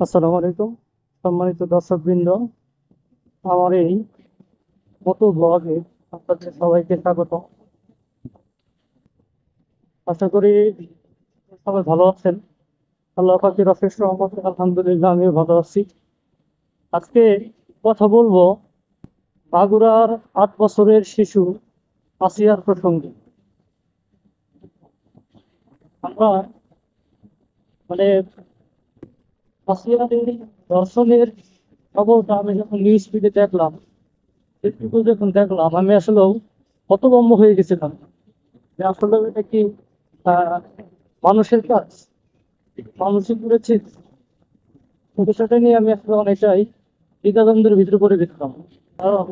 আসসালামু আলাইকুম, সম্মানিত দর্শকবৃন্দ। আমার এই মতো ব্লগে আপনাদের সবাইকে স্বাগত। আশা করি সবাই ভালো আছেন। আল্লাহ পাকের অশেষ রহমতে আলহামদুলিল্লাহ আমিও ভালো আছি। আজকে কথা বলবো মাগুরার 8 বছরের শিশু আসিয়ার প্রসঙ্গে। আমরা মানে আসিয়ার এই দর্শনের খবরটা আমি যখন নিউজ ফিডে দেখলাম, ফেসবুকে যখন দেখলাম, আমি আসলেও হতভম্ব হয়ে গেছিলাম যে আসলে এটা কি আহ, মানুষের কাজ, মানুষই করেছে। বিষয়টা নিয়ে আমি আসলে অনেকটাই দ্বিধাদ্বন্দ্বের ভিতরে পড়ে গেছিলাম। কারণ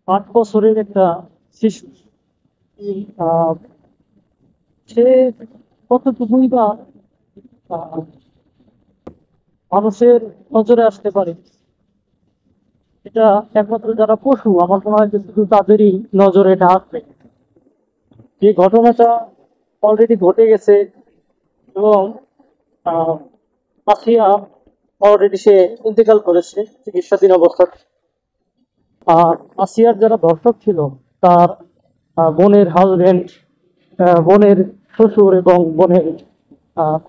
8 বছরের একটা শিশু, আহ, সে কতটুকুই বা আহ, মানুষের নজরে আসতে পারে, এটা একমাত্র যারা পশু, আমার মনে হয় যে শুধু তাদেরই নজরে এটা আসবে। যে ঘটনাটা অলরেডি ঘটে গেছে এবং আহ, আসিয়া অলরেডি সে ইন্তেকাল করেছে চিকিৎসাধীন অবস্থায়। আর আসিয়ার যারা দর্শক ছিল, তার বোনের হাজবেন্ড, বোনের শ্বশুর এবং বোনের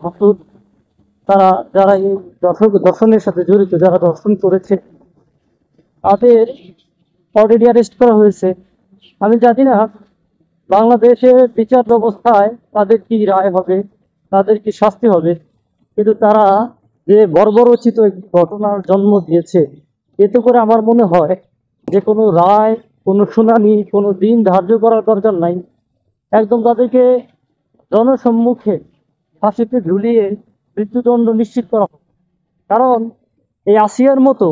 ভাসুর, তারা যারা এই দর্শনের সাথে জড়িত, যারা দর্শন করেছে, তাদের অলরেডি অ্যারেস্ট করা হয়েছে। আমি জানি না বাংলাদেশের বিচার ব্যবস্থায় তাদের কি রায় হবে, তাদের কি শাস্তি হবে, কিন্তু তারা যে বর্বরোচিত একটি ঘটনার জন্ম দিয়েছে, এতে করে আমার মনে হয় যে কোনো রায়, কোনো শুনানি, কোনো দিন ধার্য করার দরকার নাই। একদম তাদেরকে জনসম্মুখে ফাঁসিতে ঝুলিয়ে মৃত্যুদণ্ড নিশ্চিত করা হোক। কারণ এই আসিয়ার মতো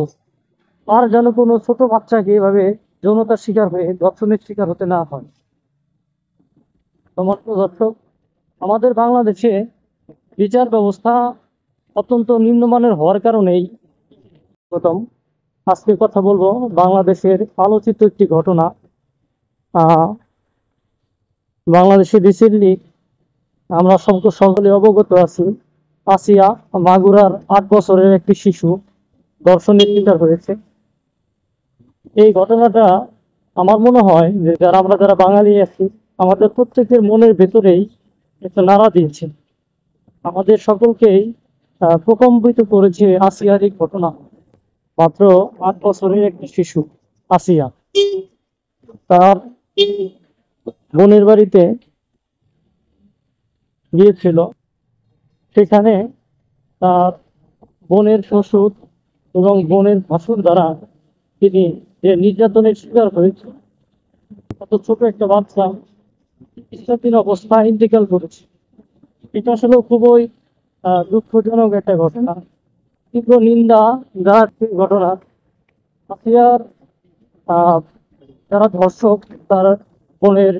আর যেন কোনো ছোট বাচ্চাকে এভাবে যৌনতার শিকার হয়ে ধর্ষণের শিকার হতে না হয়। তোমার তো দর্শক, আমাদের বাংলাদেশে বিচার ব্যবস্থা অত্যন্ত নিম্নমানের হওয়ার কারণেই প্রথম আজকে কথা বলবো বাংলাদেশের আলোচিত একটি ঘটনা। আহ বাংলাদেশে রিসেন্টলি আমরা সকলে অবগত আছি, আসিয়া মাগুরার 8 বছরের একটি শিশু ধর্ষণের শিকার হয়েছে। এই ঘটনাটা আমার মনে হয় যে যারা বাঙালি আছি, আমাদের প্রত্যেকের মনের ভেতরেই একটা নাড়া দিয়েছে, আমাদের সকলকেই প্রকম্পিত করেছে আসিয়ার এই ঘটনা। মাত্র 8 বছরের একটি শিশু আসিয়া তার বোনের বাড়িতে গিয়েছিল। সেখানে তার বোনের শ্বশুর এবং বোনের ভাসুর দ্বারা তিনি যে নির্যাতনের শিকার হয়েছে, কত ছোট একটা বাচ্চা চিকিৎসাধীন অবস্থায় ইন্তেকাল করেছে। এটা আসলে খুবই দুঃখজনক একটা ঘটনা, তীব্র নিন্দা যার ঘটনা। আসিয়ার আহ, যারা ধর্ষক, তার বোনের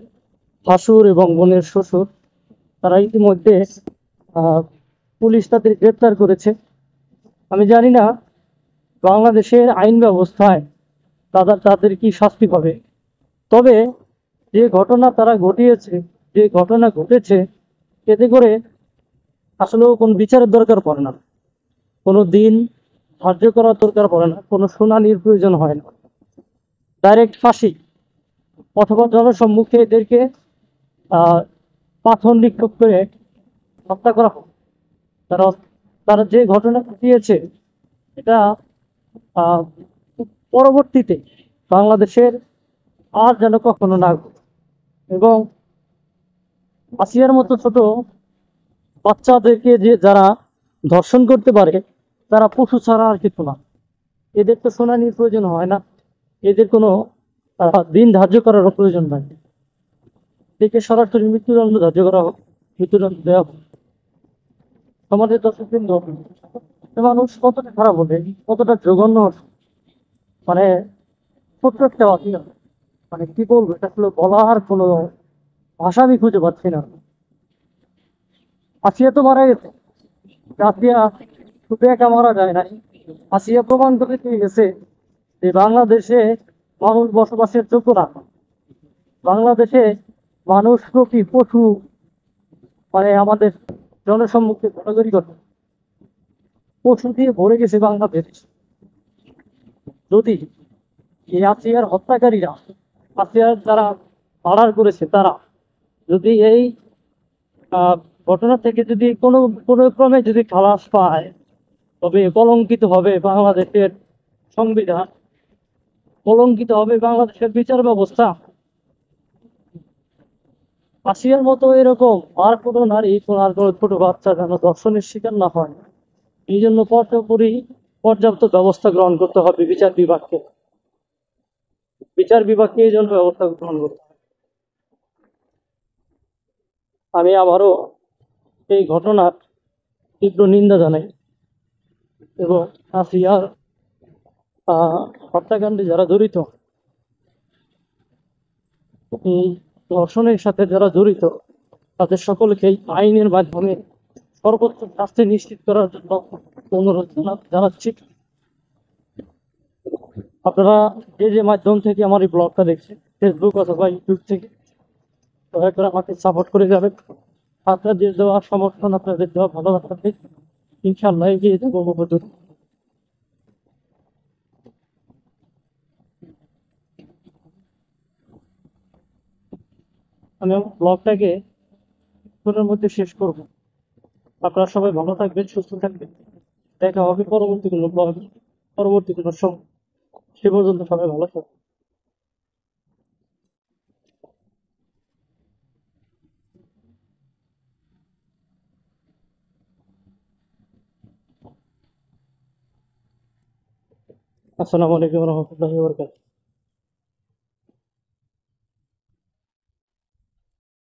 ভাসুর এবং বোনের শ্বশুর, তারা ইতিমধ্যে আহ, পুলিশ তাদের গ্রেপ্তার করেছে। আমি জানি না বাংলাদেশের আইন ব্যবস্থায় তাদের কি শাস্তি পাবে। তবে যে ঘটনা তারা ঘটিয়েছে, যে ঘটনা ঘটেছে, এতে করে আসলেও কোনো বিচারের দরকার পড়ে না, কোনো দিন ধার্য করার দরকার পড়ে না, কোনো শুনানির প্রয়োজন হয় না। ডাইরেক্ট ফাঁসি অথবা জনসম্মুখে এদেরকে আহ পাথর নিক্ষেপ করে হত্যা করা হোক। তারা তারা যে ঘটনা ঘটিয়েছে, এটা আহ পরবর্তীতে বাংলাদেশের আর যেন কখনো না ঘটে। এবং আসিয়ার মতো ছোট বাচ্চাদেরকে যে যারা ধর্ষণ করতে পারে, তারা পশু ছাড়া আর কিছু না। এদের তো শুনানির প্রয়োজন হয় না, এদের কোনো দিন ধার্য করারও প্রয়োজন নাই। এদেরকে সরাসরি মৃত্যুদণ্ড ধার্য করা হোক, মৃত্যুদণ্ড দেওয়া হোক। সমাজের দর্শকবৃন্দ, মানুষ কতটা খারাপ হবে, কতটা জঘন্য, মানে ছোট্ট একটা বাচ্চা, মানে কি বলবো, এটা আসলে বলার কোনো ভাষা আমি খুঁজে পাচ্ছি না। আসিয়া তো মারা গেছে, আসিয়া শুধু একা মারা যায় নাই, আসিয়া প্রমাণ করে দিয়ে গেছে যে বাংলাদেশে মানুষ বসবাসের যোগ্য না। বাংলাদেশে মানুষ প্রতি পশু, মানে আমাদের জনসম্মুখে ঘোরাঘুরি করে। পশু দিয়ে ভরে গেছে বাংলাদেশ। যদি এই আসিয়ার হত্যাকারীরা, আসিয়ার যারা মার্ডার করেছে তারা যদি এই আহ, ঘটনা থেকে যদি কোনো কোনো ক্রমে যদি খালাস পায়, তবে কলঙ্কিত হবে বাংলাদেশের সংবিধান, কলঙ্কিত হবে বাংলাদেশের বিচার ব্যবস্থা। আসিয়ার মতো এরকম আর কোনো নারী, কোনো আর কোনো ছোট বাচ্চা যেন ধর্ষণের শিকার না হয়, এই জন্য পর্যাপ্ত ব্যবস্থা গ্রহণ করতে হবে বিচার বিভাগকে এই জন্য ব্যবস্থা গ্রহণ করতে হবে। আমি আবারও এই ঘটনার তীব্র নিন্দা জানাই এবং আসিয়ার আহ, হত্যাকাণ্ডে যারা জড়িত, এই ধর্ষণের সাথে যারা জড়িত, তাদের সকলকেই আইনের মাধ্যমে সর্বোচ্চ শাস্তি নিশ্চিত করার জন্য অনুরোধ জানাচ্ছি। আপনারা যে যে মাধ্যম থেকে আমার এই ব্লগটা দেখছেন, ফেসবুক অথবা ইউটিউব থেকে, দয়া করে আমাকে সাপোর্ট করে যাবেন। আপনাদের দেওয়া সমর্থন, আপনাদের দেওয়া ভালোবাসাতে ইনশাল্লাহ এগিয়ে যাবো বহুদূর। আমি আমার ব্লগটাকে কিছুক্ষণের মধ্যে শেষ করবো। আপনারা সবাই ভালো থাকবেন, সুস্থ থাকবেন। দেখা হবে পরবর্তী কোনো ব্লগ, পরবর্তী কোনো সময়। সে পর্যন্ত সবাই ভালো থাকবেন। আসসালামু আলাইকুম রহমতুল্লাহি ওয়া বারাকাতুহু।